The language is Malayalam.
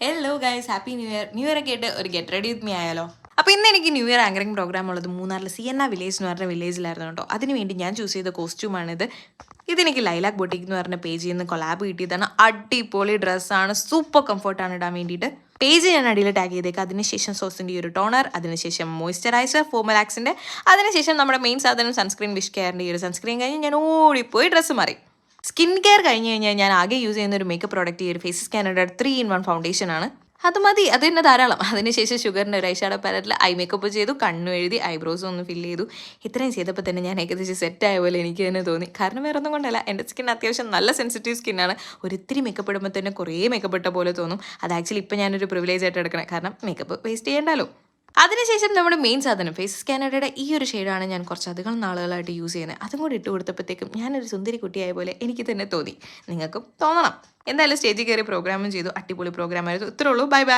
Hello guys, happy new year. New year ഒക്കെ ആയിട്ട് ഒരു ഗെറ്റ് റെഡി വിത്ത് മീ ആയാലോ? അപ്പോൾ ഇന്ന് എനിക്ക് ന്യൂ ഇയർ ആങ്കറിംഗ് പ്രോഗ്രാം ഉള്ളത് മൂന്നാറിൽ സിയന്ന വില്ലേജ് എന്ന് പറഞ്ഞ വില്ലേജിലായിരുന്നു കേട്ടോ. അതിനുവേണ്ടി ഞാൻ ചൂസ് ചെയ്ത കോസ്റ്റ്യൂമാണിത്. ഇതെനിക്ക് ലൈലാക് ബൊട്ടിക് എന്ന് പറഞ്ഞ പേജിൽ നിന്ന് കൊളാബ് കിട്ടിയതാണ്. അടിപൊളി ഡ്രസ്സാണ്, സൂപ്പർ കംഫർട്ടാണ് ഇടാൻ വേണ്ടിയിട്ട്. പേജ് ഞാൻ അടിയിൽ ടാഗ് ചെയ്തേക്കാം. അതിനുശേഷം സോസിൻ്റെ ഒരു ടോണർ, അതിനുശേഷം മോയ്സ്ചറൈസർ ഫോമലാക്സിൻ്റെ, അതിനുശേഷം നമ്മുടെ മെയിൻ സാധനം സൺസ്ക്രീൻ വിഷ് കെയറിൻ്റെ ഈ ഒരു സൺസ്ക്രീൻ കഴിഞ്ഞ് ഞാൻ ഓടിപ്പോയി ഡ്രസ്സ് മാറി. സ്കിൻ കെയർ കഴിഞ്ഞ് കഴിഞ്ഞാൽ ഞാൻ ആകെ യൂസ് ചെയ്യുന്ന ഒരു മേക്കപ്പ് പ്രോഡക്റ്റ് ഈ ഒരു ഫേസ് സ്കാനറുടെ 3-in-1 ഫൗണ്ടേഷൻ ആണ്. അത് മതി, അത് തന്നെ ധാരാളം. അതിനുശേഷം ഷുഗറിൻ്റെ ഒരു ഐഷാഡോ പാലറ്റിൽ ഐ മേക്കപ്പ് ചെയ്തു, കണ്ണു എഴുതി, ഐബ്രോസും ഒന്ന് ഫില്ല് ചെയ്തു. ഇത്രയും ചെയ്തപ്പോൾ തന്നെ ഞാൻ ഏകദേശം സെറ്റായ പോലെ എനിക്ക് തന്നെ തോന്നി. കാരണം വേറെ ഒന്നും കൊണ്ടല്ല, എൻ്റെ സ്കിൻ അത്യാവശ്യം നല്ല സെൻസിറ്റീവ് സ്കിന്നാണ്. ഒരിത്തിരി മേക്കപ്പ് ഇടുമ്പോൾ തന്നെ കുറേ മേക്കപ്പ് ഇട്ട പോലെ തോന്നും. അത് ആക്ച്വലി ഇപ്പോൾ ഞാനൊരു പ്രിവിലേജ് ആയിട്ട് എടുക്കണം, കാരണം മേക്കപ്പ് വേസ്റ്റ് ചെയ്യേണ്ടല്ലോ. അതിനുശേഷം നമ്മുടെ മെയിൻ സാധനം ഫേസ് സ്കാനറുടെ ഈ ഒരു ഷെയ്ഡാണ് ഞാൻ കുറച്ചധികം നാളുകളായിട്ട് യൂസ് ചെയ്യുന്നത്. അതും കൂടി ഇട്ട് കൊടുത്തപ്പോഴത്തേക്കും ഞാനൊരു സുന്ദരി കുട്ടിയായ പോലെ എനിക്ക് തന്നെ തോന്നി. നിങ്ങൾക്കും തോന്നണം. എന്തായാലും സ്റ്റേജിൽ കയറി പ്രോഗ്രാമും ചെയ്തു. അടിപൊളി പ്രോഗ്രാമായിരുന്നു. ഇത്രേ ഉള്ളൂ. Bye bye.